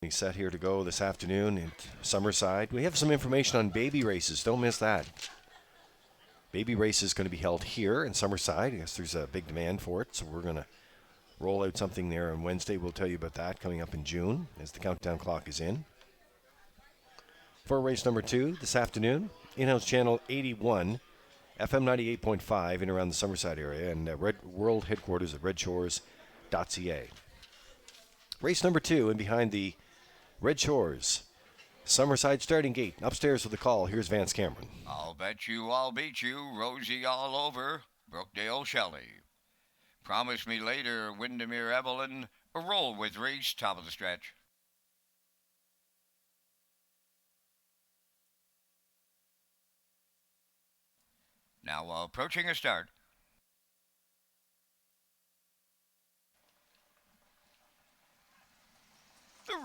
He's set here to go this afternoon at Summerside. We have some information on baby races. Don't miss that. Baby race is going to be held here in Summerside. I guess there's a big demand for it, so we're going to roll out something there on Wednesday. We'll tell you about that coming up in June as the countdown clock is in. For race number 2 this afternoon, in-house channel 81, FM 98.5 in around the Summerside area, and Red World headquarters at redshores.ca. Race number 2 and behind the Red Shores Summerside starting gate. Upstairs with the call. Here's Vance Cameron. I'll bet you I'll beat you. Rosie all over. Brookdale Shelley. Promise me later. Windermere Evelyn. A roll with Reese. Top of the stretch. Now approaching a start.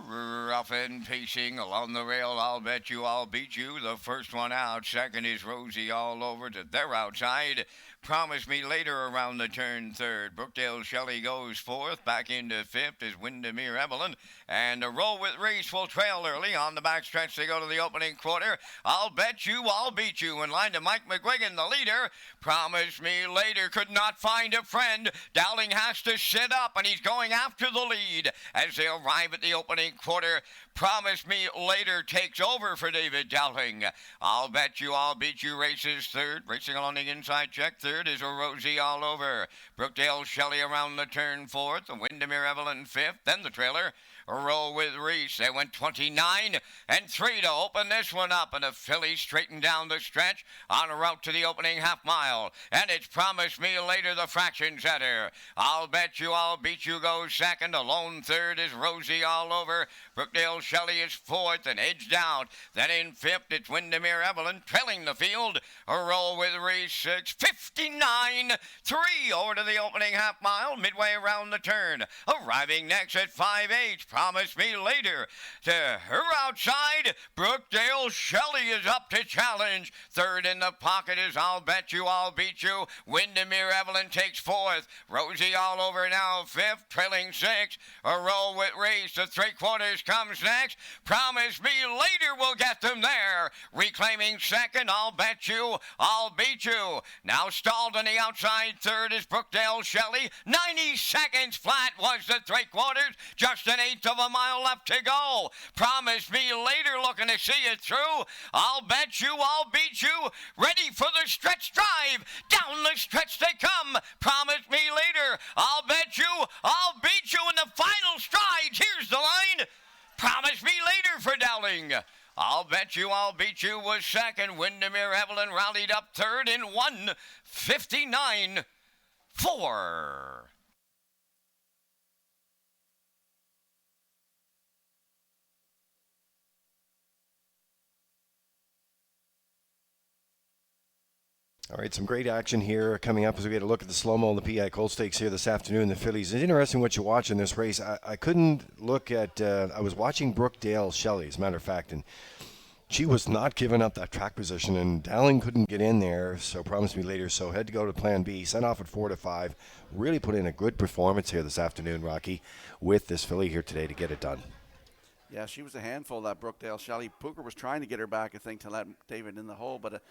Rough and pacing along the rail, I'll bet you I'll beat you. The first one out, second is Rosie all over to their outside. Promise me later around the turn third. Brookdale Shelley goes fourth, back into fifth is Windermere Evelyn. And a roll with Reese will trail early. On the back stretch they go to the opening quarter. I'll bet you I'll beat you. In line to Mike McGuigan, the leader. Promise me later could not find a friend. Dowling has to sit up and he's going after the lead as they arrive at the opening quarter. Promise me later takes over for David Dowling. I'll bet you I'll beat you races third. Racing along the inside check. Third is a Rosie all over. Brookdale Shelley around the turn fourth. Windermere Evelyn fifth. Then the trailer. A roll with Reese. They went 29 and 3 to open this one up. And the fillies straightened down the stretch on a route to the opening half mile. And it's Promise Me Later, the fraction setter. I'll bet you I'll beat you goes second. A lone third is Rosie all over. Brookdale Shelley is fourth and edged out. Then in fifth it's Windermere Evelyn trailing the field. A roll with Reese 6. 59-3 over to the opening half mile. Midway around the turn. Arriving next at 5-8. Promise Me Later. To her outside, Brookdale Shelley is up to challenge. Third in the pocket is I'll Bet You I'll Beat You. Windermere Evelyn takes fourth. Rosie all over now fifth, trailing six. A roll with Reese. The three quarters comes next. Promise Me Later will get them there. Reclaiming second, I'll Bet You I'll Beat You. Now stalled on the outside third is Brookdale Shelley. 90 seconds flat was the three quarters. Just an eighth of a mile left to go. Promise Me Later looking to see it through. I'll Bet You I'll Beat You. Ready for the stretch drive. Down the stretch they come. Promise Me Later. I'll Bet You I'll Beat You in the final strides. Here's the line. Promise Me Later for Dowling. I'll Bet You I'll Beat You was second. Windermere Evelyn rallied up third in 1:59.4. All right, some great action here coming up as we get a look at the slow-mo and the PI Colt Stakes here this afternoon. The fillies. It's interesting what you watch in this race. I couldn't look at. I was watching Brookdale Shelley, as a matter of fact, and she was not giving up that track position, and Dowling couldn't get in there, so Promise Me Later. So had to go to Plan B. Sent off at 4-5. Really put in a good performance here this afternoon, Rocky, with this filly here today to get it done. Yeah, she was a handful, that Brookdale Shelley. Pooker was trying to get her back, I think, to let David in the hole, but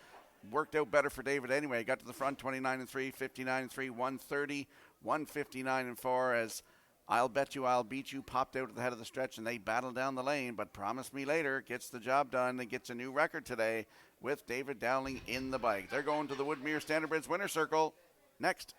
worked out better for David anyway. Got to the front 29-3, 59-3, 130, 159-4 as I'll Bet You I'll Beat You popped out at the head of the stretch and they battled down the lane, but Promise Me Later gets the job done and gets a new record today with David Dowling in the bike. They're going to the Woodmere Standardbridge Winner Circle next.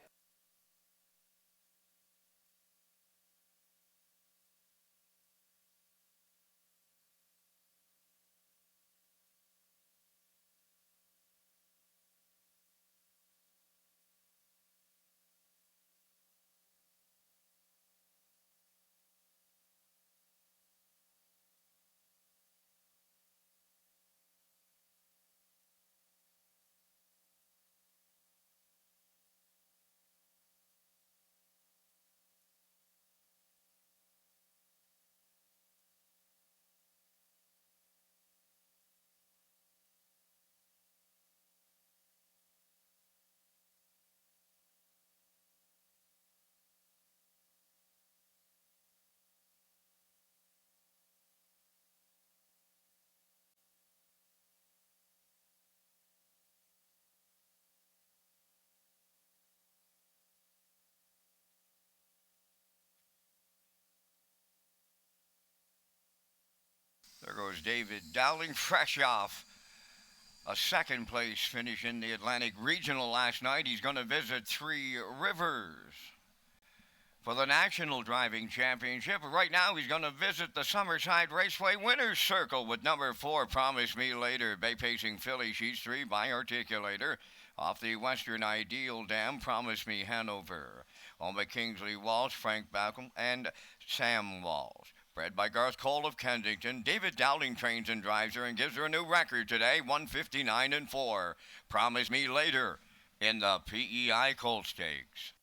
course, David Dowling, fresh off a second place finish in the Atlantic Regional last night. He's going to visit Three Rivers for the National Driving Championship. Right now, he's going to visit the Summerside Raceway Winner's Circle with number 4, Promise Me Later. Bay Pacing Philly, she's 3 by Articulator. Off the Western Ideal Dam, Promise Me Hanover. On the Kingsley Walsh, Frank Backham, and Sam Walsh. Bred by Garth Cole of Kensington, David Dowling trains and drives her and gives her a new record today, 159-4. Promise Me Later in the PEI Colt Stakes.